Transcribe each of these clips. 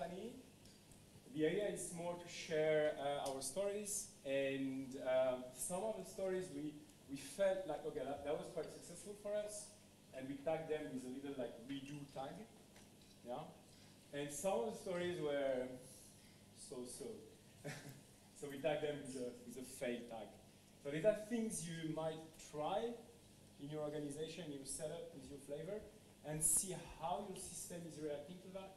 company. The idea is more to share our stories, and some of the stories we felt like, okay, that was quite successful for us, and we tagged them with a little like redo tag, yeah. And some of the stories were so-so, so we tagged them with a fail tag. So these are things you might try in your organization, your setup, with your flavor, and see how your system is reacting to that.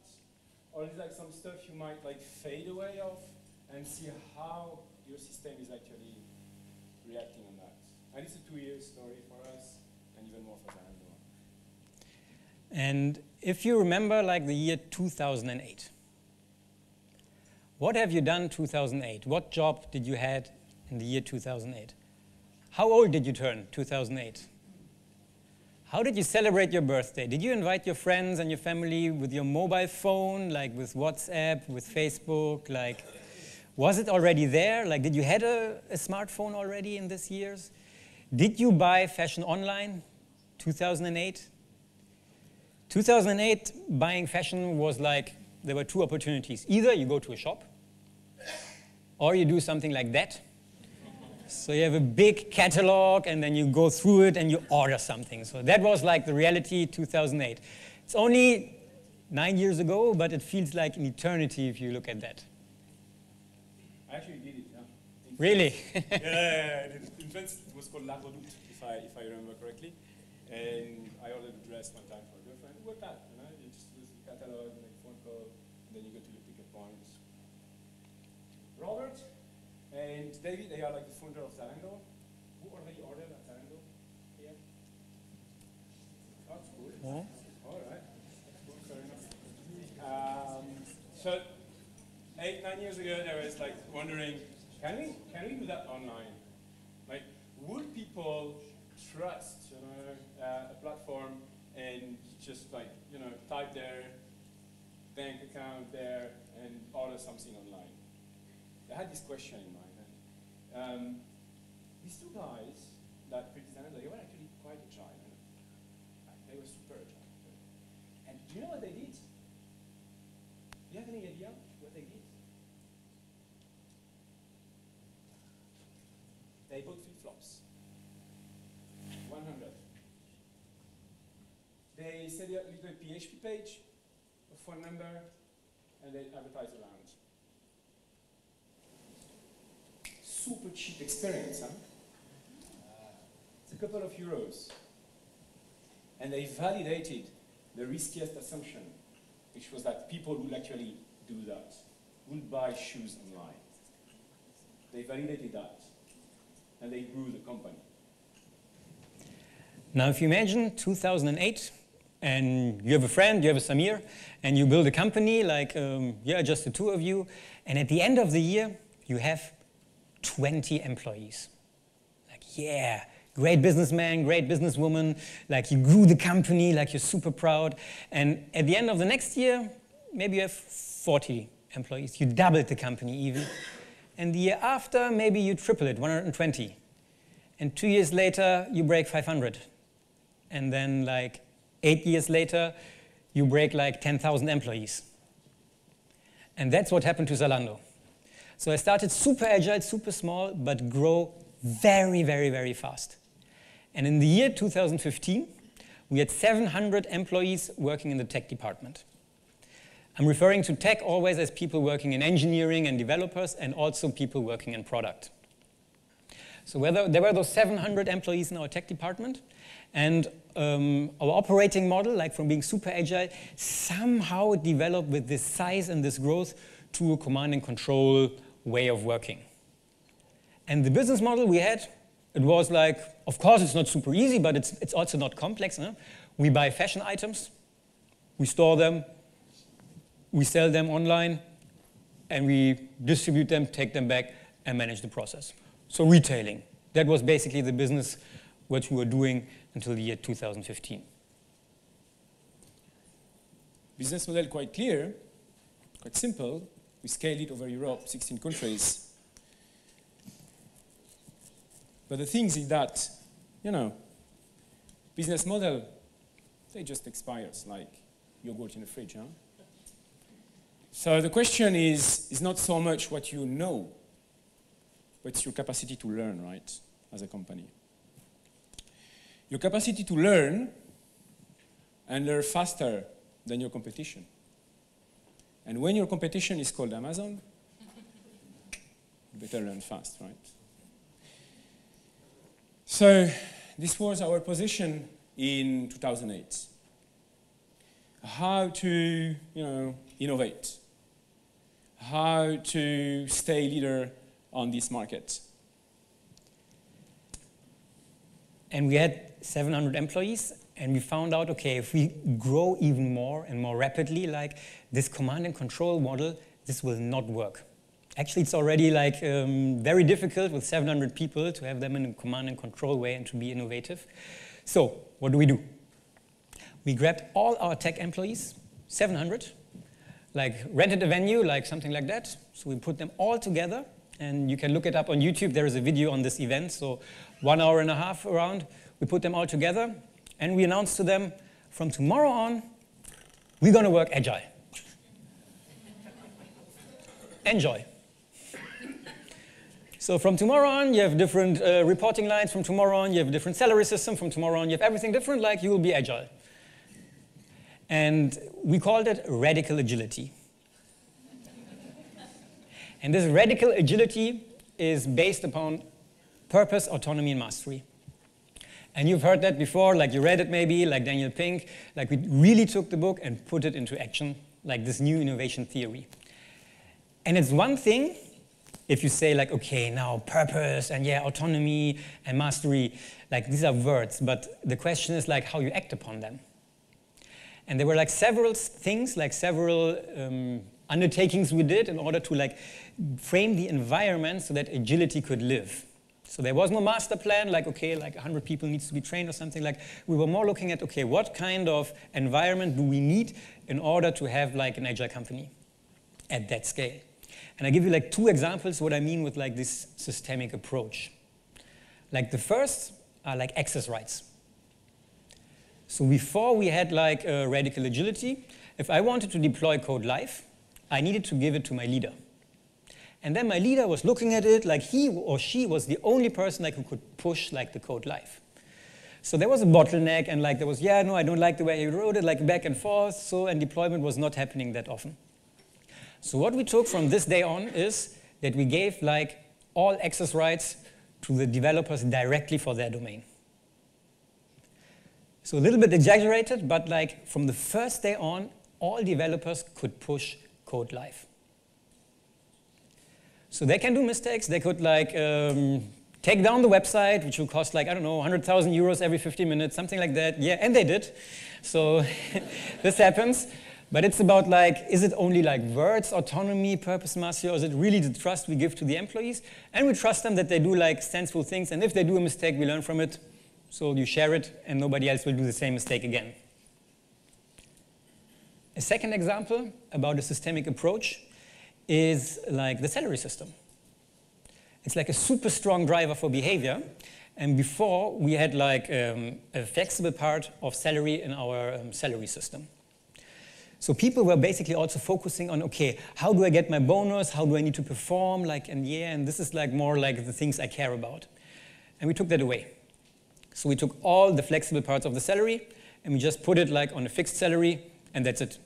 Or it's like some stuff you might like fade away of, and see how your system is actually reacting on that. And it's a 2-year story for us, and even more for Zalando. And if you remember like the year 2008, what have you done 2008? What job did you had in the year 2008? How old did you turn 2008? How did you celebrate your birthday? Did you invite your friends and your family with your mobile phone, like with WhatsApp, with Facebook? Like, was it already there? Like, did you had a smartphone already in these years? Did you buy fashion online 2008? 2008, buying fashion was like, there were 2 opportunities. Either you go to a shop, or you do something like that. So you have a big catalog, and then you go through it, and you order something. So that was like the reality 2008. It's only 9 years ago, but it feels like an eternity if you look at that. I actually did it, yeah. Really? Yeah, in France it was called La Redoute, if I remember correctly. And I ordered a dress one time for a girlfriend. It worked out, you know? You just use the catalog, make a phone call, and then you go to the pickup point. Robert and David, they are like the founder of Zalando. Who already ordered at Zalando here? That's cool. Oh. All right. Cool, fair enough. So 8-9 years ago, there was like wondering, can we do that online? Like, would people trust, you know, a platform and just like, you know, type their bank account there and order something online? I had this question in mind. And, these 2 guys that created Zalando, they were actually quite agile. And they were super agile. And do you know what they did? Do you have any idea what they did? They bought flip-flops. 100. They set up a little PHP page, a phone number, and they advertise around. Super cheap experience, huh? It's a couple of euros. And they validated the riskiest assumption, which was that people would actually do that, would buy shoes online. They validated that, and they grew the company. Now, if you imagine 2008, and you have a friend, you have a Samir, and you build a company, like, just the 2 of you, and at the end of the year, you have 20 employees. Like, yeah, great businessman, great businesswoman, like you grew the company, like you're super proud, and at the end of the next year, maybe you have 40 employees. You doubled the company even. And the year after, maybe you triple it, 120. And 2 years later, you break 500. And then like 8 years later, you break like 10,000 employees. And that's what happened to Zalando. So I started super agile, super small, but grow very, very, very fast. And in the year 2015, we had 700 employees working in the tech department. I'm referring to tech always as people working in engineering and developers, and also people working in product. So there were those 700 employees in our tech department, and our operating model, like from being super agile, somehow developed with this size and this growth to a command and control way of working. And the business model we had, it was like, of course it's not super easy, but it's also not complex. Huh? We buy fashion items, we store them, we sell them online, and we distribute them, take them back, and manage the process. So retailing, that was basically the business what we were doing until the year 2015. Business model quite clear, quite simple. We scaled it over Europe, 16 countries. But the thing is that, you know, business model, they just expires like yogurt in the fridge, huh? So the question is not so much what you know, but it's your capacity to learn, right, as a company. Your capacity to learn and learn faster than your competition. And when your competition is called Amazon, you better learn fast, right? So this was our position in 2008. How to, innovate. How to stay leader on this market. And we had 700 employees, and we found out, okay, if we grow even more and more rapidly, like this command and control model, this will not work. Actually, it's already like very difficult with 700 people to have them in a command and control way and to be innovative. So what do? We grabbed all our tech employees, 700, like rented a venue, like something like that. So we put them all together, and you can look it up on YouTube. There is a video on this event, so 1.5 hours around. We put them all together, and we announced to them, from tomorrow on, we're going to work agile. Enjoy. So from tomorrow on, you have different reporting lines. From tomorrow on, you have a different salary system. From tomorrow on, you have everything different, like you will be agile. And we called it radical agility. And this radical agility is based upon purpose, autonomy, and mastery. And you've heard that before, like you read it maybe, like Daniel Pink, like we really took the book and put it into action, like this new innovation theory. And it's one thing if you say like, okay, now purpose and autonomy and mastery, like these are words, but the question is like how you act upon them. And there were like several things, like several undertakings we did in order to like frame the environment so that agility could live. So there was no master plan, like, okay, like 100 people needs to be trained or something. Like we were more looking at, okay, what kind of environment do we need in order to have like an agile company at that scale? And I give you like 2 examples what I mean with like this systemic approach. Like the first are like access rights. So before we had like radical agility, if I wanted to deploy code live, I needed to give it to my leader. And then my leader was looking at it like he or she was the only person like who could push like the code live. So there was a bottleneck, and like there was, no, I don't like the way you wrote it, like back and forth, so, and deployment was not happening that often. So what we took from this day on is that we gave like all access rights to the developers directly for their domain. So a little bit exaggerated, but like from the first day on, all developers could push code live. So they can do mistakes. They could like take down the website, which will cost like, I don't know, 100,000 euros every 50 minutes, something like that. Yeah, and they did. So this happens. But it's about like, is it only like words, autonomy, purpose, mastery, or is it really the trust we give to the employees? And we trust them that they do like sensible things. And if they do a mistake, we learn from it. So you share it, and nobody else will do the same mistake again. A second example about a systemic approach is like the salary system. It's like a super strong driver for behavior. And before, we had like a flexible part of salary in our salary system. So people were basically also focusing on, okay, how do I get my bonus? How do I need to perform? Like, and this is like more like the things I care about. And we took that away. So we took all the flexible parts of the salary, and we just put it like on a fixed salary, and that's it.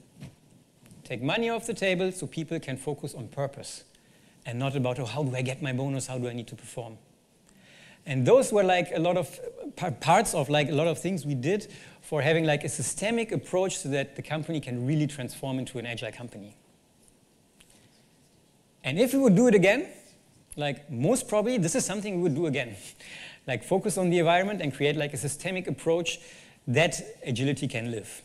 Take money off the table so people can focus on purpose and not about, oh, how do I get my bonus? How do I need to perform? And those were like a lot of parts of like a lot of things we did for having like a systemic approach so that the company can really transform into an agile company. And if we would do it again, like most probably, this is something we would do again. Like focus on the environment and create like a systemic approach that agility can live.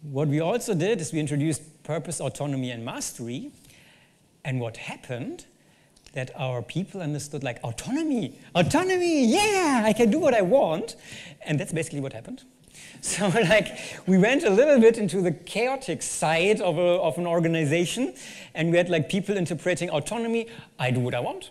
What we also did is we introduced purpose, autonomy, and mastery. And what happened, that our people understood like autonomy, yeah, I can do what I want. And that's basically what happened. So like we went a little bit into the chaotic side of an organization, and we had like people interpreting autonomy, I do what I want.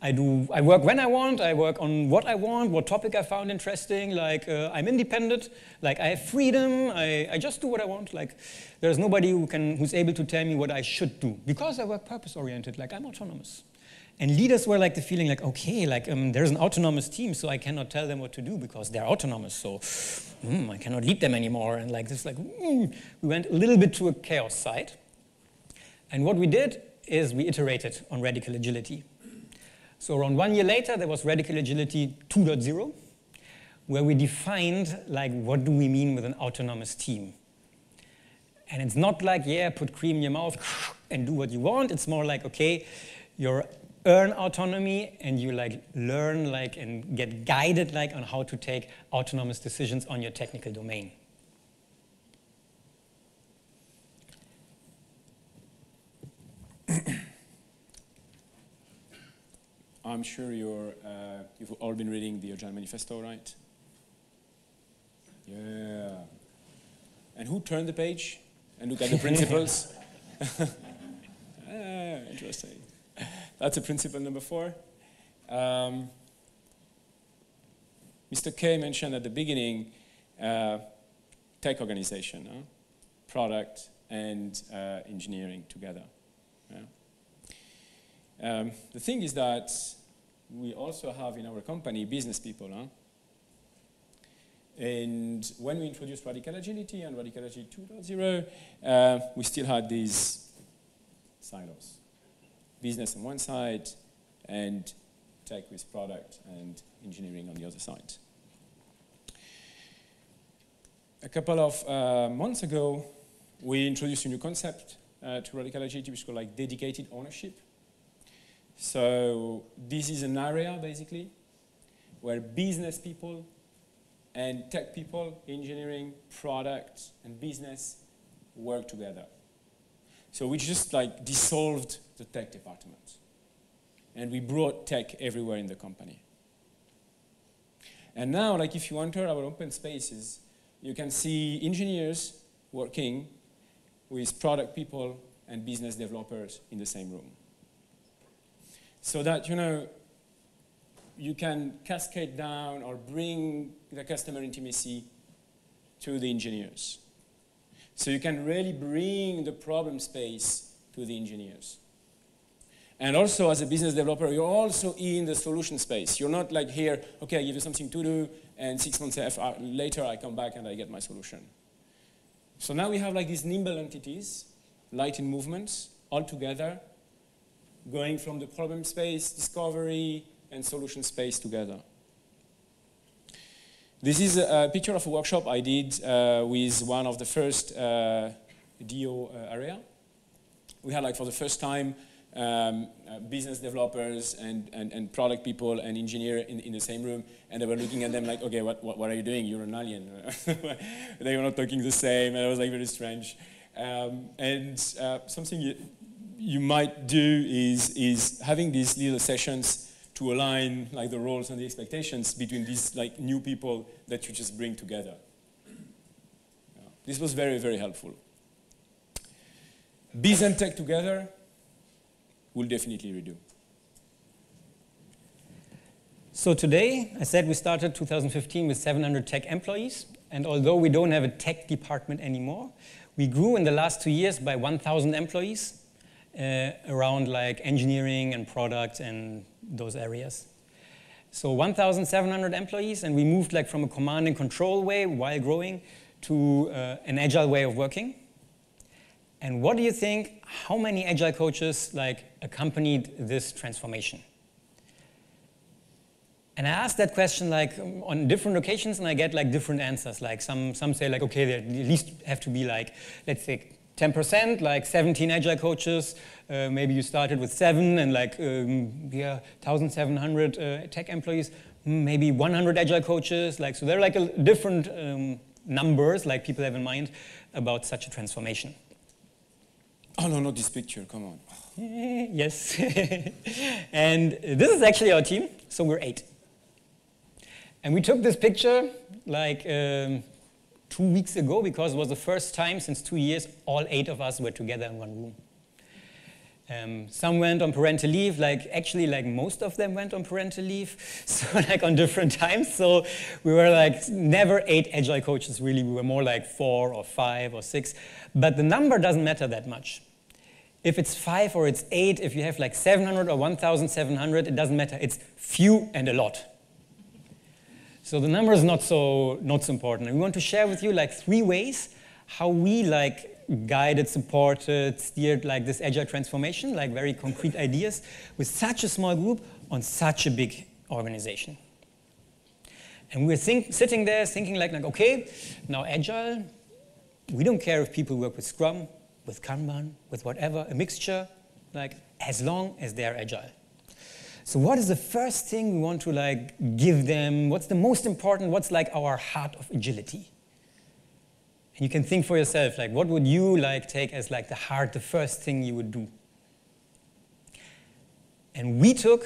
I work when I want, I work on what I want, what topic I found interesting, like I'm independent, like I have freedom, I just do what I want, like there's nobody who's able to tell me what I should do, because I work purpose-oriented, like I'm autonomous. And leaders were like the feeling like, okay, like there's an autonomous team, so I cannot tell them what to do because they're autonomous, so I cannot lead them anymore, and like this, like we went a little bit to a chaos side. And what we did is we iterated on radical agility. So around 1 year later, there was Radical Agility 2.0, where we defined, like, what do we mean with an autonomous team? And it's not like, yeah, put cream in your mouth and do what you want. It's more like, okay, you earn autonomy and you, like, learn, like, and get guided, like, on how to take autonomous decisions on your technical domain. I'm sure you've all been reading the Agile Manifesto, right? Yeah. And who turned the page and look at the principles? Interesting. That's a principle number 4. Mr. K mentioned at the beginning tech organization, product and engineering together. Yeah. The thing is that we also have in our company business people. And when we introduced Radical Agility and Radical Agility 2.0, we still had these silos. Business on one side and tech with product and engineering on the other side. A couple of months ago, we introduced a new concept to Radical Agility, which is called like dedicated ownership. So this is an area, basically, where business people and tech people, engineering, product, and business work together. So we just like dissolved the tech department. And we brought tech everywhere in the company. And now, like if you enter our open spaces, you can see engineers working with product people and business developers in the same room. So that, you can cascade down or bring the customer intimacy to the engineers. So you can really bring the problem space to the engineers. And also, as a business developer, you're also in the solution space. You're not like here, okay, I give you something to do, and 6 months later I come back and I get my solution. So now we have like these nimble entities, light in movements, all together, going from the problem space, discovery, and solution space together. This is a picture of a workshop I did with one of the first DO area. We had, like, for the first time, business developers and product people and engineer in the same room, and they were looking at them like, okay, what are you doing? You're an alien. They were not talking the same, and it was like very strange. Something you might do is having these little sessions to align like the roles and the expectations between these like new people that you just bring together. Yeah. This was very, very helpful. Biz and tech together will definitely redo. So today, I said we started 2015 with 700 tech employees, and although we don't have a tech department anymore, we grew in the last 2 years by 1,000 employees around like engineering and product and those areas. So 1,700 employees, and we moved like from a command and control way while growing to an agile way of working. And what do you think, how many agile coaches like accompanied this transformation? And I asked that question like on different occasions, and I get like different answers. Like some say like, okay, there at least have to be like, let's say 10%, like 17 agile coaches. Maybe you started with 7 and like 1,700 tech employees. Maybe 100 agile coaches. Like so, there are like different numbers like people have in mind about such a transformation. Oh no, not this picture. Come on. Yes. And this is actually our team. So we're 8. And we took this picture like 2 weeks ago because it was the first time since 2 years all 8 of us were together in one room. Some went on parental leave, actually most of them went on parental leave, so on different times. So we were never 8 Agile coaches really, we were more 4 or 5 or 6. But the number doesn't matter that much. If it's 5 or it's 8, if you have 700 or 1,700, it doesn't matter. It's few and a lot. So the number is not so important. And we want to share with you 3 ways how we guided, supported, steered this agile transformation, very concrete ideas with such a small group on such a big organization. And we're sitting there thinking okay, now agile, we don't care if people work with Scrum, with Kanban, with whatever, a mixture, as long as they're agile. So what is the first thing we want to give them? What's the most important? What's our heart of agility? And you can think for yourself, what would you take as the heart, the first thing you would do? And we took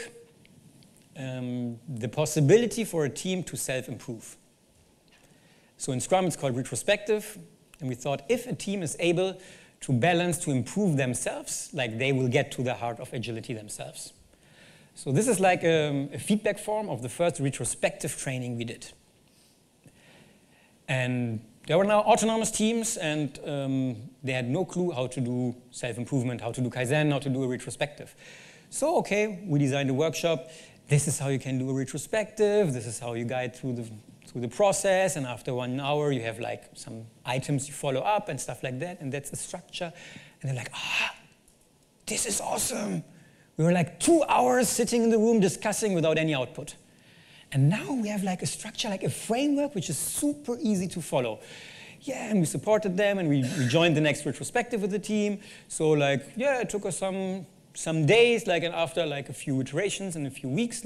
the possibility for a team to self-improve. So in Scrum, it's called retrospective. And we thought if a team is able to balance, to improve themselves, they will get to the heart of agility themselves. So this is a feedback form of the first retrospective training we did. And there were now autonomous teams, and they had no clue how to do self-improvement, how to do Kaizen, how to do a retrospective. So, okay, we designed a workshop. This is how you can do a retrospective. This is how you guide through the process. And after 1 hour, you have some items you follow up and stuff like that. And that's the structure. And they're this is awesome. We were 2 hours sitting in the room discussing without any output. And now we have a structure, a framework, which is super easy to follow. Yeah, and we supported them, and we joined the next retrospective with the team. So it took us some days, and after a few iterations and a few weeks,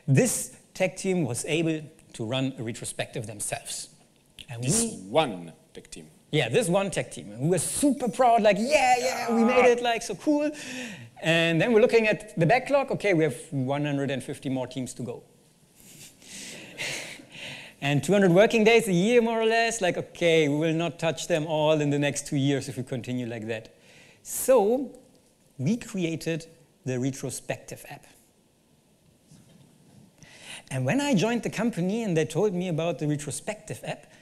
this tech team was able to run a retrospective themselves. And this one tech team. Yeah, this one tech team. And we were super proud, we made it, so cool. And then we're looking at the backlog. Okay, we have 150 more teams to go. And 200 working days a year, more or less, okay, we will not touch them all in the next 2 years if we continue like that. So we created the retrospective app. And when I joined the company and they told me about the retrospective app,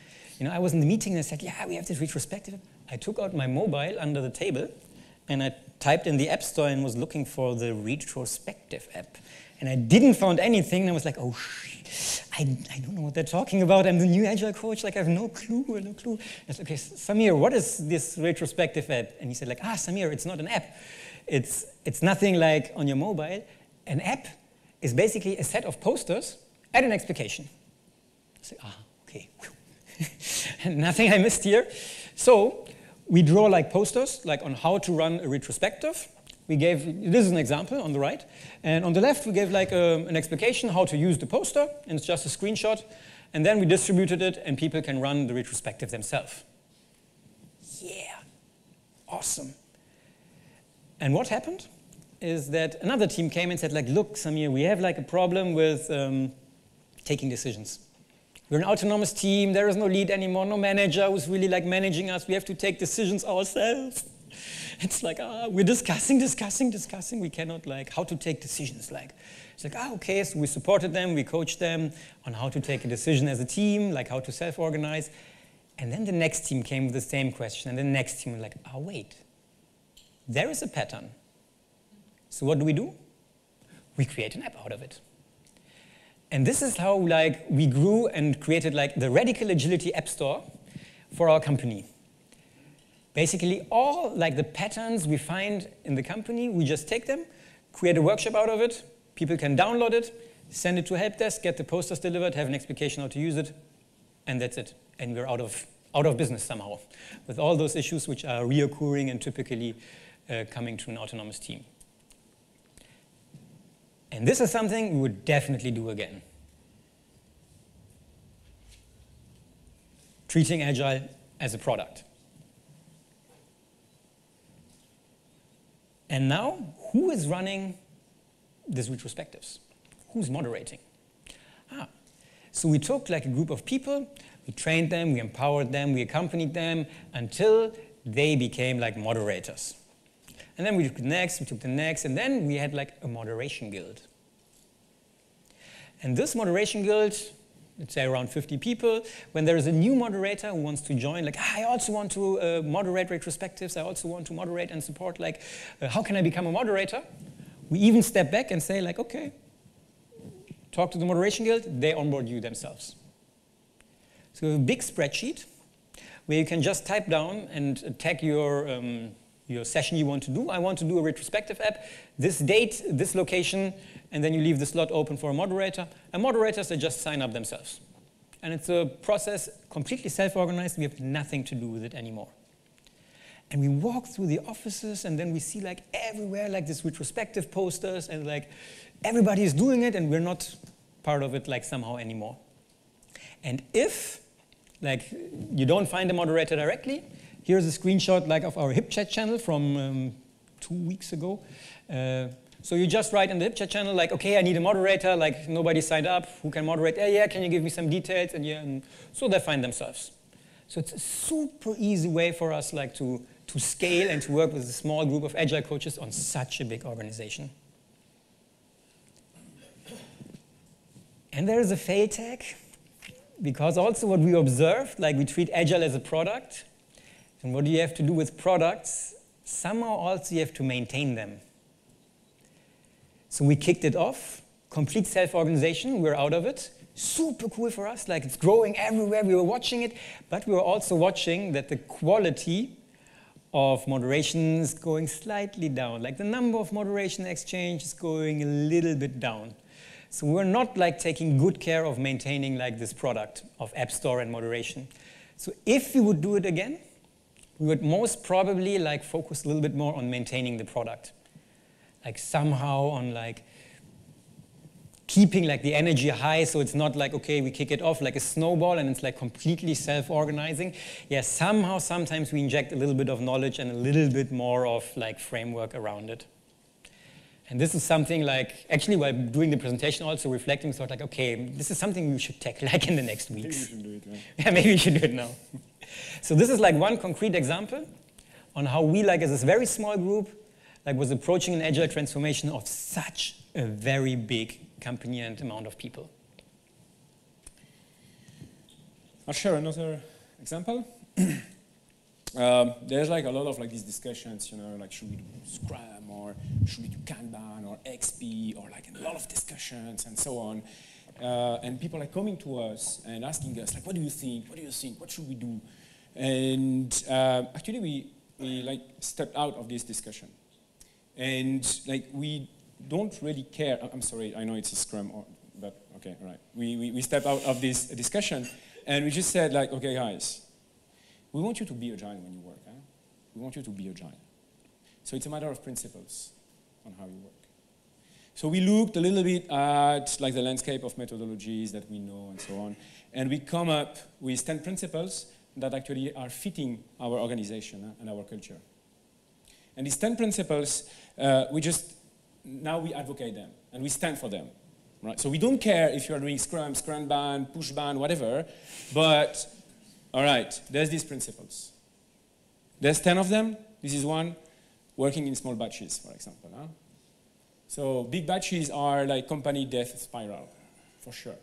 I was in the meeting and I said, yeah, we have this retrospective app. I took out my mobile under the table and I typed in the App Store and was looking for the retrospective app. And I didn't find anything, and I was oh, I don't know what they're talking about. I'm the new Agile coach, I have no clue. I said, okay, Samir, what is this retrospective app? And he said, Samir, it's not an app. It's nothing on your mobile. An app is basically a set of posters and an explication. I said, okay. Nothing I missed here. So we draw posters, on how to run a retrospective. This is an example on the right, and on the left we gave an explication how to use the poster, and it's just a screenshot, and then we distributed it and people can run the retrospective themselves. Yeah, awesome. And what happened is that another team came and said look, Samir, we have a problem with taking decisions. We're an autonomous team, there is no lead anymore, no manager who's really managing us, we have to take decisions ourselves. It's we're discussing, we cannot how to take decisions It's okay, so we supported them, we coached them on how to take a decision as a team, how to self-organize. And then the next team came with the same question, and the next team was wait, there is a pattern. So what do? We create an app out of it. And this is how we grew and created the Radical Agility App Store for our company. Basically, all the patterns we find in the company, we just take them, create a workshop out of it, people can download it, send it to help desk, get the posters delivered, have an explication how to use it, and that's it. And we're out of business somehow, with all those issues which are reoccurring and typically coming to an autonomous team. And this is something we would definitely do again. Treating Agile as a product. And now, who is running these retrospectives? Who's moderating? So we took a group of people, we trained them, we empowered them, we accompanied them until they became moderators. And then we took the next, and then we had like a moderation guild. And this moderation guild, let's say around 50 people, when there is a new moderator who wants to join, like, I also want to moderate retrospectives, I also want to moderate and support, like, how can I become a moderator? We even step back and say, like, okay, talk to the moderation guild, they onboard you themselves. So we have a big spreadsheet where you can just type down and tag your session you want to do. I want to do a retrospective app, this date, this location, and then you leave the slot open for a moderator. And moderators, they just sign up themselves. And it's a process completely self-organized. We have nothing to do with it anymore. And we walk through the offices, and then we see like everywhere like this retrospective posters, and like everybody is doing it, and we're not part of it like somehow anymore. And if like you don't find a moderator directly, here's a screenshot like of our HipChat channel from 2 weeks ago. So you just write in the HipChat channel like, okay, I need a moderator, like nobody signed up, who can moderate? Yeah, can you give me some details? And yeah, and so they find themselves. So it's a super easy way for us like to scale and to work with a small group of Agile coaches on such a big organization. And there is a fail tag, because also what we observed, like we treat Agile as a product, and what do you have to do with products? Somehow also you have to maintain them. So we kicked it off, complete self-organization, we're out of it. Super cool for us, like it's growing everywhere, we were watching it, but we were also watching that the quality of moderation is going slightly down. Like the number of moderation exchange is going a little bit down. So we're not like taking good care of maintaining like this product of App Store and moderation. So if we would do it again, we would most probably like focus a little bit more on maintaining the product. Like somehow on like keeping like the energy high, so it's not like, okay, we kick it off like a snowball and it's like completely self-organizing. Yeah, somehow, sometimes we inject a little bit of knowledge and a little bit more of like framework around it. And this is something like, actually while doing the presentation also reflecting, thought like, okay, this is something we should tackle like in the next weeks. Maybe we should do it, right? Yeah, maybe we should do it now. So this is like one concrete example on how we like as this very small group like was approaching an agile transformation of such a very big company and amount of people. I'll share another example. There's like a lot of like these discussions, you know, like should we do Scrum or should we do Kanban or XP or like a lot of discussions and so on. And people are coming to us and asking us like, what do you think? What do you think? What should we do? And actually we like stepped out of this discussion. And like we don't really care. I'm sorry, I know it's a Scrum, but okay, all right. We stepped out of this discussion and we just said like, okay guys, we want you to be agile when you work. Huh? We want you to be agile. So it's a matter of principles on how you work. So we looked a little bit at like the landscape of methodologies that we know and so on, and we come up with 10 principles that actually are fitting our organization and our culture. And these 10 principles, now we advocate them and we stand for them. Right? So we don't care if you're doing Scrum, Scrumban, Pushban, whatever, but all right, there's these principles. There's 10 of them. This is one, working in small batches, for example. Huh? So big batches are like company death spiral, for sure.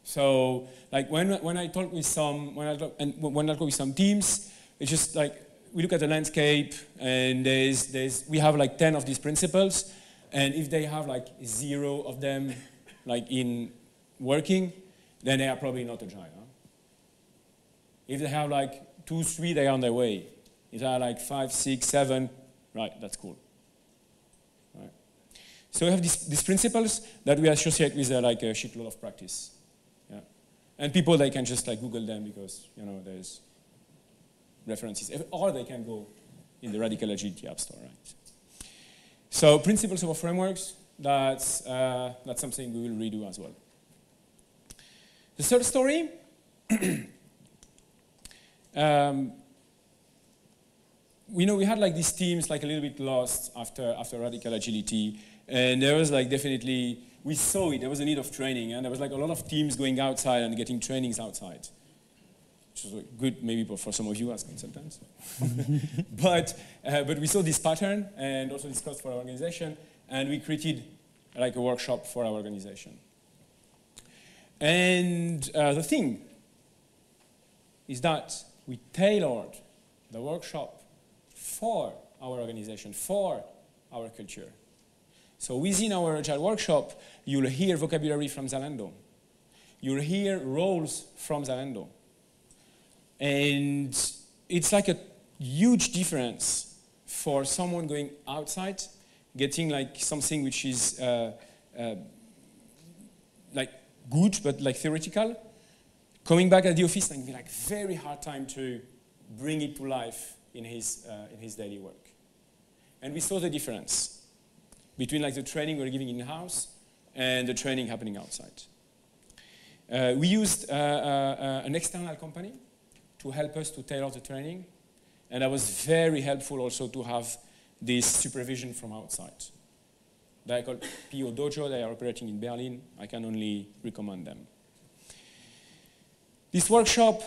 So like when I talk with some teams, it's just like we look at the landscape and we have like 10 of these principles, and if they have like 0 of them like in working, then they are probably not agile. Huh? If they have like 2, 3, they are on their way. If they are like 5, 6, 7, right, that's cool. Right. So we have these principles that we associate with like a shitload of practice. Yeah. And people, they can just like Google them because, you know, there's references. Or they can go in the Radical Agility App Store, right? So principles over frameworks, that's something we will redo as well. The third story, we had like these teams like a little bit lost after Radical Agility, and there was like definitely, we saw it, there was a need of training, and there was like a lot of teams going outside and getting trainings outside. which is good maybe for some of you as consultants. but we saw this pattern and also discussed for our organization, and we created like a workshop for our organization. And the thing is that we tailored the workshop for our organization, for our culture. So within our Agile workshop, you'll hear vocabulary from Zalando. You'll hear roles from Zalando. And it's like a huge difference for someone going outside, getting like something which is like good, but like theoretical, coming back at the office and be like very hard time to bring it to life in his daily work. And we saw the difference between like the training we're giving in-house and the training happening outside. We used an external company to help us to tailor the training, and that was very helpful also to have this supervision from outside. They are called PO Dojo, they are operating in Berlin. I can only recommend them. This workshop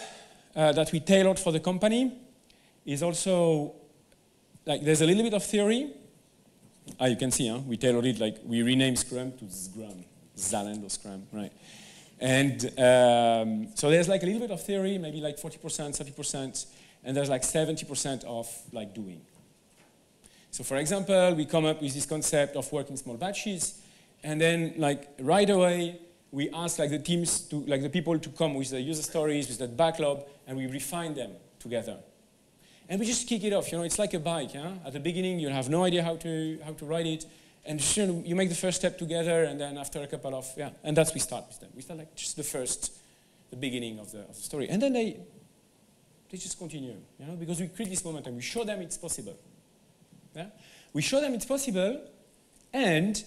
that we tailored for the company is also, like there's a little bit of theory. You can see, we tailored it, like we renamed Scrum to Scrum, Zalando Scrum, right? And so there's like a little bit of theory, maybe like 40%, 30%, and there's like 70% of like doing. So for example, we come up with this concept of working small batches, and then like right away, we ask like the teams to, like the people to come with the user stories, with that backlog, and we refine them together. And we just kick it off, it's like a bike, At the beginning, you have no idea how to ride it, and soon you make the first step together, and then after a couple of, and that's we start with them. We start like just the beginning of the story. And then they just continue, because we create this momentum. We show them it's possible. Yeah? We show them it's possible, and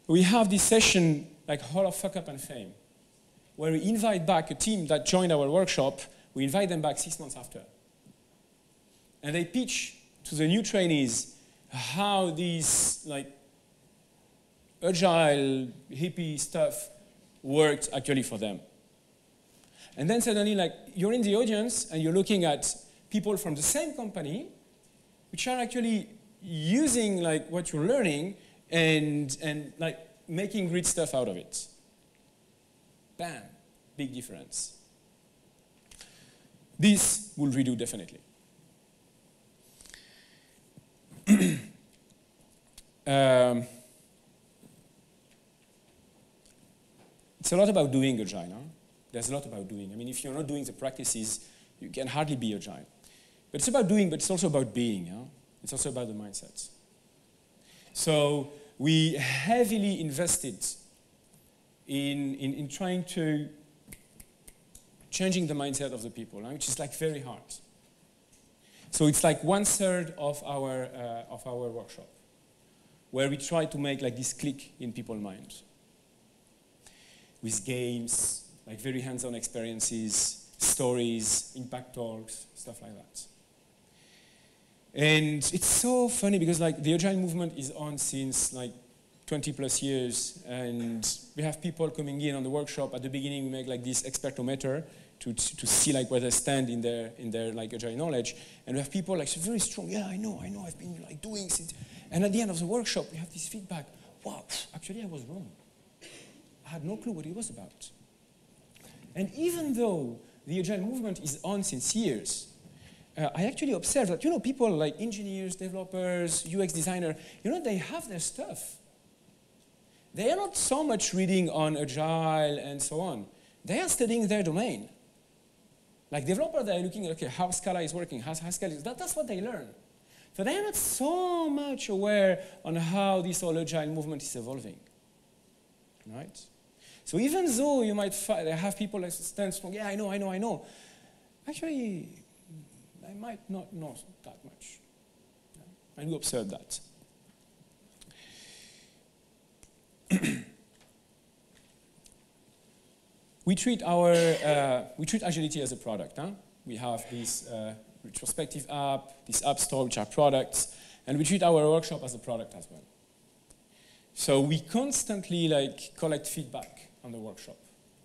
we have this session like Hall of Fuck Up and Fame, where we invite back a team that joined our workshop. We invite them back 6 months after. And they pitch to the new trainees how these like agile, hippie stuff worked actually for them. And then suddenly, like, you're in the audience and you're looking at people from the same company which are actually using like what you're learning and like making great stuff out of it. Bam, big difference. This will redo definitely. It's a lot about doing Agile. There's a lot about doing. I mean, if you're not doing the practices, you can hardly be Agile. But it's about doing, but it's also about being. It's also about the mindset. So we heavily invested in trying to changing the mindset of the people, which is like very hard. So it's like 1/3 of our workshop, where we try to make like this click in people's mind, with games, like very hands-on experiences, stories, impact talks, stuff like that. And it's so funny because like the Agile movement is on since like 20 plus years, and we have people coming in on the workshop. At the beginning, we make like this expertometer to see like where they stand in their like Agile knowledge, and we have people like very strong. Yeah, I know, I've been like doing since. And at the end of the workshop, we have this feedback. Wow, actually, I was wrong. I had no clue what it was about. And even though the Agile movement is on since years, I actually observed that people like engineers, developers, UX designer, they have their stuff. They are not so much reading on Agile and so on. They are studying their domain. Like developers, they are looking at, okay, how Scala is working, how Scala is, that's what they learn. So they are not so much aware on how this whole Agile movement is evolving, right? So even though you might have people that stand strong, yeah, I know. Actually, I might not know that much. And we observe that. We treat Agility as a product. We have this retrospective app, this app store, which are products, and we treat our workshop as a product as well. So we constantly collect feedback on the workshop,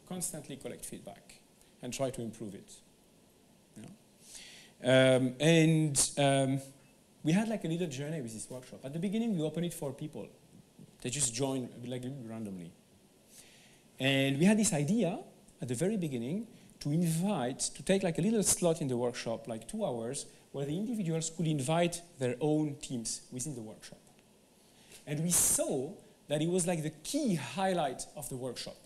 constantly collect feedback, and try to improve it. We had like a little journey with this workshop. At the beginning, we opened it for people. They just joined like randomly. And we had this idea at the very beginning to take like a little slot in the workshop, like 2 hours, where the individuals could invite their own teams within the workshop. And we saw that it was like the key highlight of the workshop.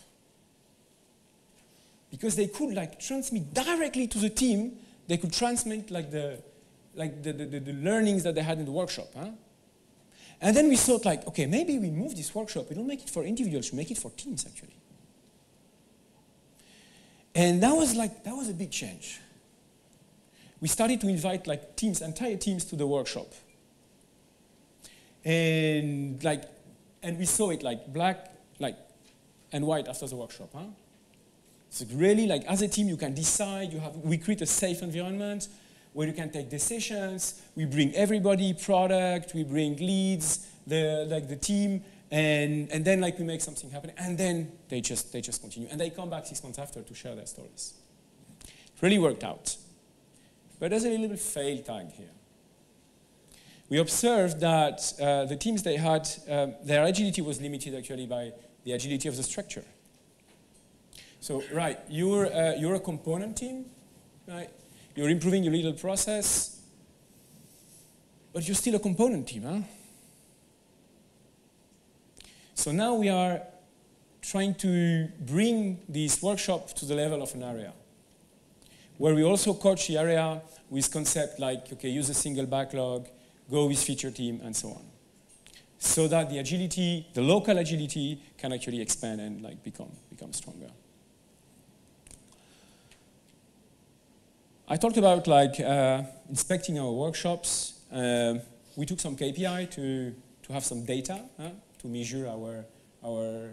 Because they could like transmit directly to the team, they could transmit like the learnings that they had in the workshop. Huh? And then we thought like, okay, maybe we move this workshop, we don't make it for individuals, we make it for teams actually. And that was a big change. We started to invite like teams, entire teams to the workshop. And we saw it like black and white after the workshop. Huh? So really like as a team you can decide, we create a safe environment where you can take decisions, we bring everybody, product, we bring leads, the team, and then like we make something happen, and then they just continue. And they come back 6 months after to share their stories. It really worked out. But there's a little bit fail tag here. We observed that the teams they had, their agility was limited actually by the agility of the structure. So, right, you're a component team, right? You're improving your little process, but you're still a component team, huh? So now we are trying to bring this workshop to the level of an area, where we also coach the area with concepts like, okay, use a single backlog, go with feature team, and so on. So that the agility, the local agility, can actually expand and like become stronger. I talked about like inspecting our workshops. We took some KPI to have some data to measure our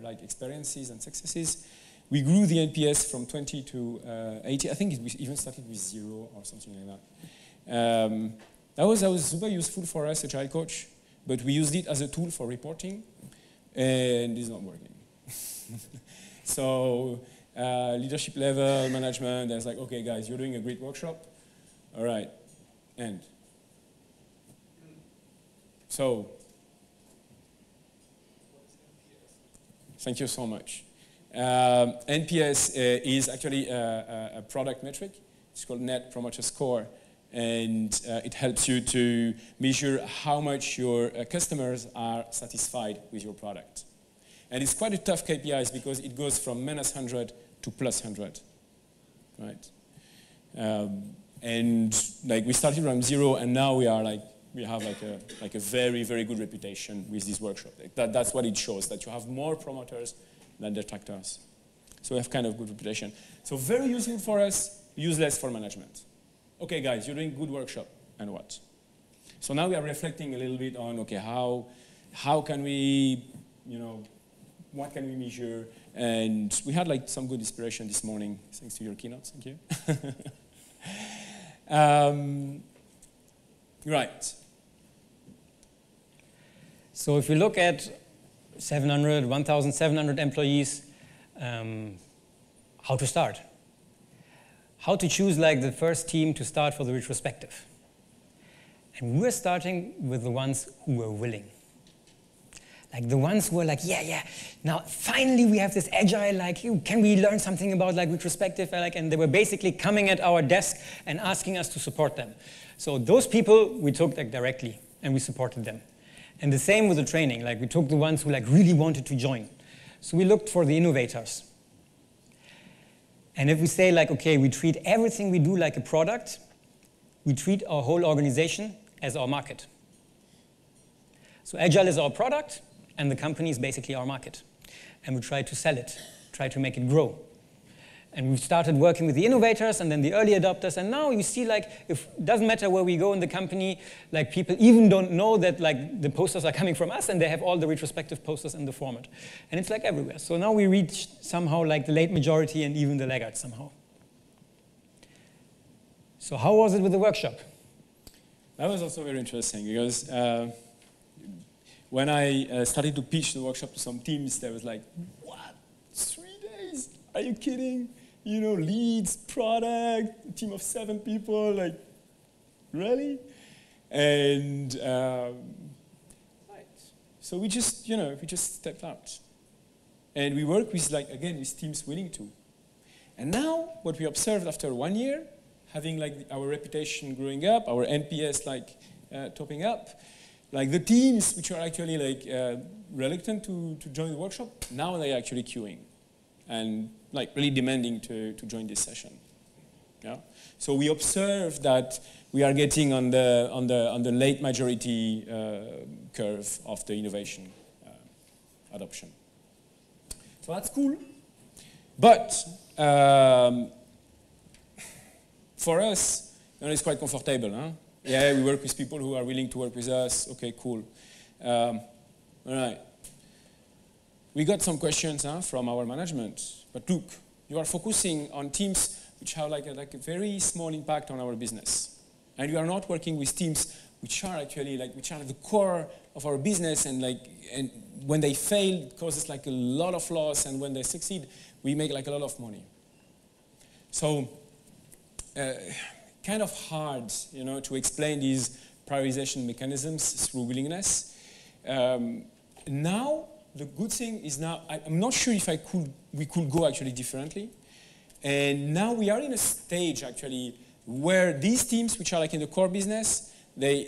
like experiences and successes. We grew the NPS from 20 to 80. I think it even started with 0 or something like that. That was super useful for us, Agile Coach, but we used it as a tool for reporting, and it's not working. So leadership level, management, there's like, okay guys, you're doing a great workshop. All right, end. So, thank you so much. NPS is actually a product metric. It's called Net Promoter Score. And it helps you to measure how much your customers are satisfied with your product. And it's quite a tough KPIs because it goes from -100 to +100, right? And like we started around 0, and now we have like a very, very good reputation with this workshop. That's what it shows, that you have more promoters than detractors. So we have kind of good reputation. So very useful for us, useless for management. Okay, guys, you're doing good workshop, and what? So now we are reflecting a little bit on, okay, how can we, what can we measure? And we had like some good inspiration this morning, thanks to your keynote, thank you. Right. So if we look at 700, 1,700 employees, how to start? How to choose like the first team to start for the retrospective. And we're starting with the ones who were willing. Like the ones who were like, yeah, now finally we have this agile, like, can we learn something about like retrospective? And they were basically coming at our desk and asking us to support them. So those people we took like directly and we supported them. And the same with the training, like we took the ones who like really wanted to join. So we looked for the innovators. And if we say like, okay, we treat everything we do like a product, we treat our whole organization as our market. So Agile is our product, and the company is basically our market. And we try to sell it, try to make it grow. And we started working with the innovators and then the early adopters, and now you see like, it doesn't matter where we go in the company, like people even don't know that like the posters are coming from us, and they have all the retrospective posters in the format. And it's like everywhere. So now we reach somehow like the late majority and even the laggards somehow. So how was it with the workshop? That was also very interesting because when I started to pitch the workshop to some teams, they was like, what, 3 days? Are you kidding? Leads, product, a team of 7 people, like, really? And right. So we just, we just stepped out. And we work with, again, with teams willing to. And now, what we observed after 1 year, having our reputation growing up, our NPS topping up, the teams which are actually reluctant to join the workshop, now they're actually queuing and really demanding to join this session. Yeah. So we observe that we are getting on the late majority curve of the innovation adoption. So that's cool. But for us, it's quite comfortable. Huh? Yeah, we work with people who are willing to work with us. Okay, cool. All right. We got some questions from our management. But look, you are focusing on teams which have a very small impact on our business. And you are not working with teams which are actually which are at the core of our business, and and when they fail, it causes a lot of loss, and when they succeed, we make a lot of money. So kind of hard, to explain these prioritization mechanisms through willingness. Now, the good thing is I'm not sure if we could go actually differently. And now we are in a stage actually where these teams, which are in the core business, they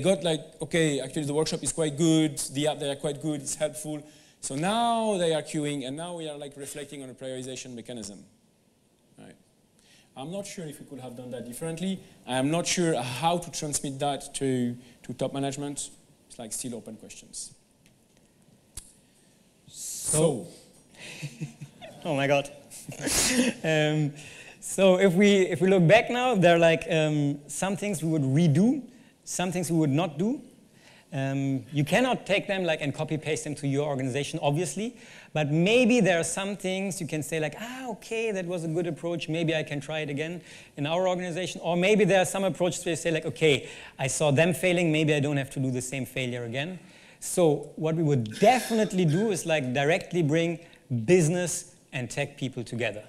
got okay, actually the workshop is quite good, the app, they are quite good, it's helpful. So now they are queuing, and now we are reflecting on a prioritization mechanism. Right. I'm not sure if we could have done that differently. I'm not sure how to transmit that to top management. It's still open questions. So. Oh my God. So if we look back now, there are some things we would redo, some things we would not do. You cannot take them and copy paste them to your organization, obviously, but maybe there are some things you can say okay, that was a good approach, maybe I can try it again in our organization, or maybe there are some approaches where you say okay, I saw them failing, maybe I don't have to do the same failure again. So what we would definitely do is directly bring business and tech people together.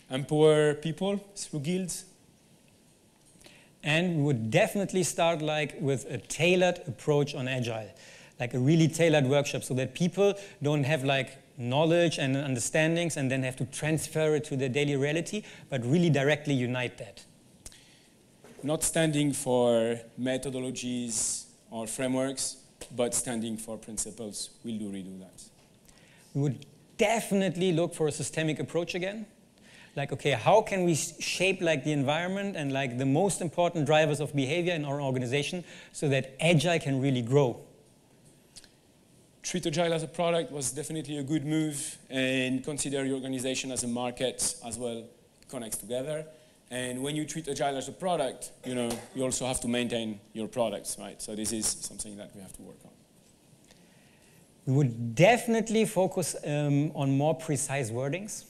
Empower people through guilds. And we would definitely start with a tailored approach on Agile, a really tailored workshop, so that people don't have knowledge and understandings and then have to transfer it to their daily reality, but really directly unite that. Not standing for methodologies or frameworks, but standing for principles. We'll redo that. We would definitely look for a systemic approach again. Okay, how can we shape the environment and the most important drivers of behavior in our organization so that Agile can really grow? Treat Agile as a product was definitely a good move, and consider your organization as a market as well. It connects together. And when you treat Agile as a product, you also have to maintain your products, right? So this is something that we have to work on. We would definitely focus on more precise wordings.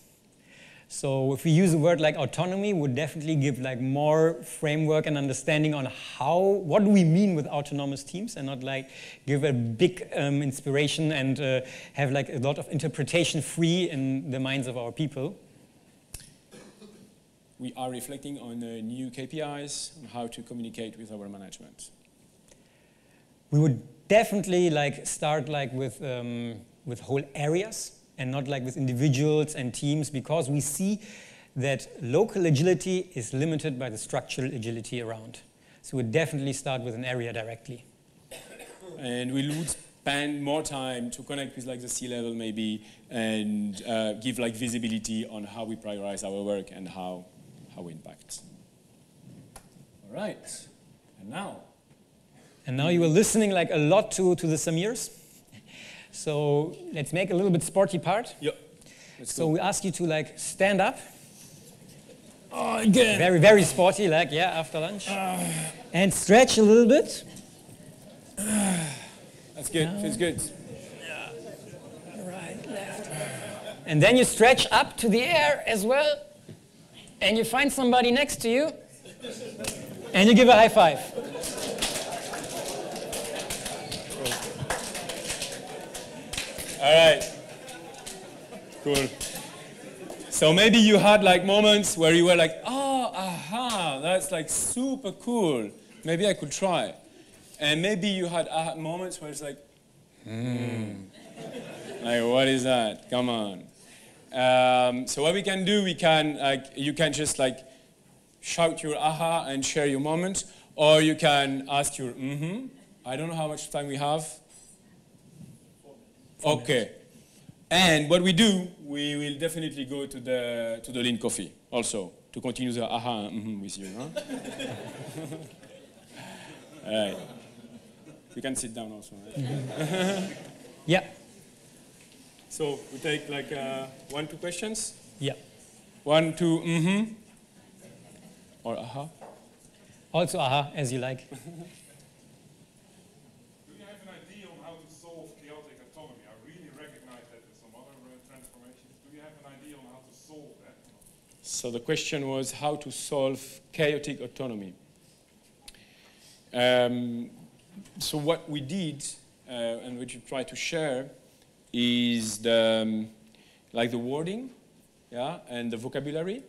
So if we use a word like autonomy, we would definitely give more framework and understanding on what do we mean with autonomous teams, and not give a big inspiration and have a lot of interpretation free in the minds of our people. We are reflecting on new KPIs, on how to communicate with our management. We would definitely start with whole areas, and not with individuals and teams, because we see that local agility is limited by the structural agility around. So we'd definitely start with an area directly. And we would spend more time to connect with the C-level maybe, and give visibility on how we prioritize our work and how we impact. All right, and now you were listening a lot to the Samirs. So let's make a little bit sporty part. Yep. So we ask you to stand up. Oh, again. Very, very sporty, after lunch. And stretch a little bit. That's good, feels good. Yeah. Right, left. And then you stretch up to the air as well. And you find somebody next to you. And you give a high five. All right, cool. So maybe you had moments where you were oh, aha. that's like super cool. Maybe I could try. And maybe you had moments where it's like, like, what is that? Come on. So what we can do, you can just like shout your aha and share your moment, or you can ask your I don't know how much time we have. 4 minutes. Okay. And what we do, we will definitely go to the lean coffee also to continue the aha with you. Huh? All right. You can sit down also. Right? Yeah. So we take like 1, 2 questions. Yeah. 1, 2 or aha. Also aha, as you like. Do you have an idea on how to solve chaotic autonomy? I really recognize that in some other transformations. Do you have an idea on how to solve that? So the question was how to solve chaotic autonomy. So what we did, and what you try to share, is the wording, yeah, and the vocabulary.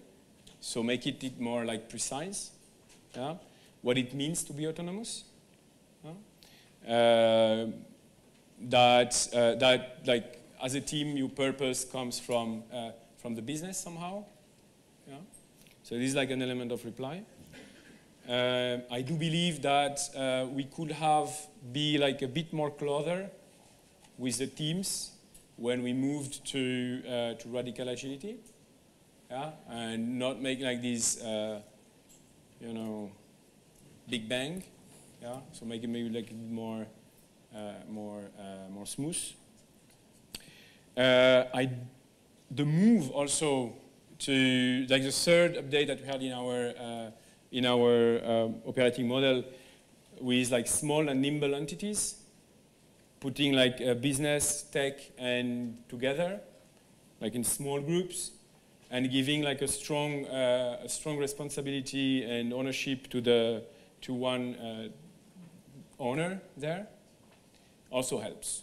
So make it more like precise, yeah, what it means to be autonomous. Yeah? That like as a team, your purpose comes from the business somehow. Yeah. So this is like an element of reply. I do believe that we could be like a bit more closer with the teams when we moved to radical agility, yeah, and not make like this, big bang, yeah. So make it maybe like a bit more smooth. The move also to like the third update that we had in our operating model with like small and nimble entities, putting like business, tech, and together, like in small groups, and giving like a strong responsibility and ownership to one owner there, also helps.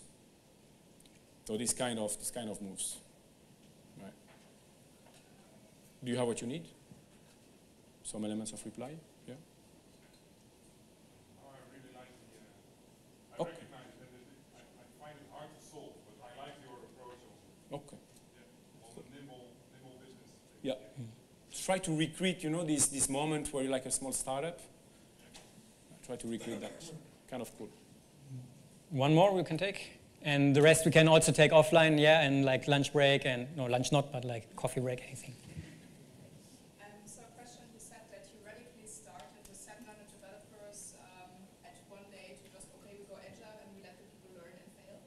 So this kind of moves. Right. Do you have what you need? Some elements of reply? Yeah. Oh, I really like the. I recognize that I find it hard to solve, but I like your approach also. Okay. Yeah. On the nimble business. Yeah. Try to recreate, this moment where you're like a small startup. Try to recreate that. Kind of cool. One more we can take. And the rest we can also take offline, yeah, and like lunch break and, no, lunch not, but like coffee break, anything. So a question, you said that you radically started with 700 developers at one day to just, okay, we go agile and we let the people learn and fail.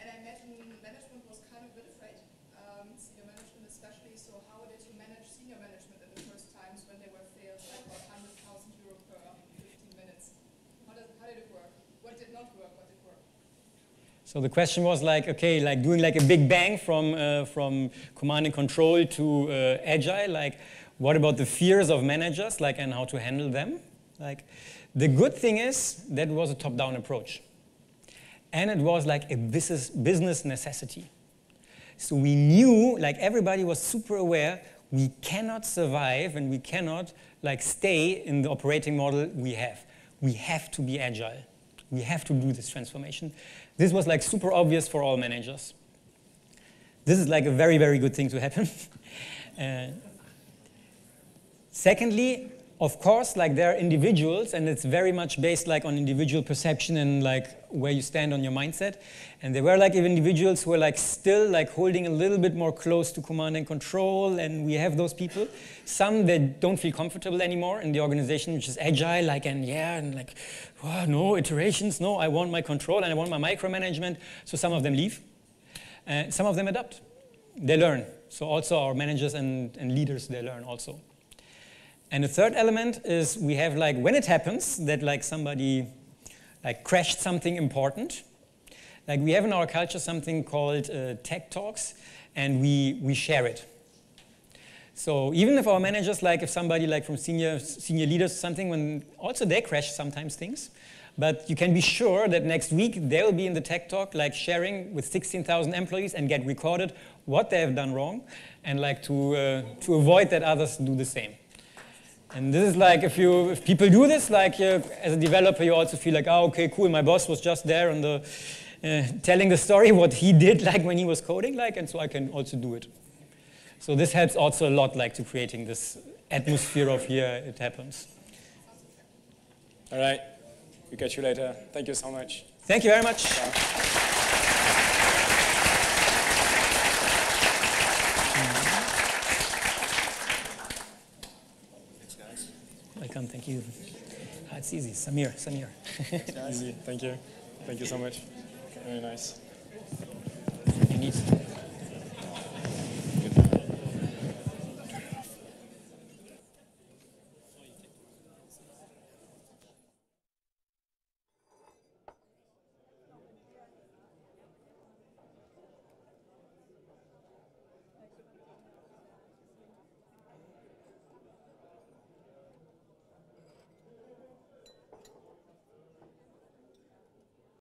And I imagine management was kind of a bit afraid, senior management especially. So how did you manage senior management in the first times when they were failed, like about 100,000 euro per 15 minutes? How did it work? What did not work? What did work? So the question was like, okay, like doing like a big bang from command and control to agile, like what about the fears of managers, like, and how to handle them? Like, the good thing is that was a top-down approach. And it was like a business necessity. So we knew, like everybody was super aware, we cannot survive and we cannot like stay in the operating model we have. We have to be agile. We have to do this transformation. This was like super obvious for all managers. This is like a very, very good thing to happen. Secondly, of course, like there are individuals, and it's very much based like on individual perception and like where you stand on your mindset. And there were like individuals who were like still like holding a little bit more close to command and control, and we have those people. Some that don't feel comfortable anymore in the organization, which is agile, like, and yeah, and like, oh, no iterations, no, I want my control and I want my micromanagement. So some of them leave. Some of them adapt. They learn. So also our managers and leaders, they learn also. And the third element is we have like, when it happens that like somebody like crashed something important, like we have in our culture something called tech talks, and we share it. So even if our managers, like if somebody like from senior leaders or something, when also they crash sometimes things, but you can be sure that next week they will be in the tech talk, like sharing with 16,000 employees and get recorded what they have done wrong, and like to avoid that others do the same. And this is like, if people do this, like as a developer, you also feel like, oh, okay, cool, my boss was just there on the, telling the story, what he did like when he was coding, like, and so I can also do it. So this helps also a lot, like, to creating this atmosphere of here it happens. All right. We catch you later. Thank you so much. Thank you very much. Welcome, thank you. Ah, it's easy. Samir. Easy. Thank you. Thank you so much. Very nice. You need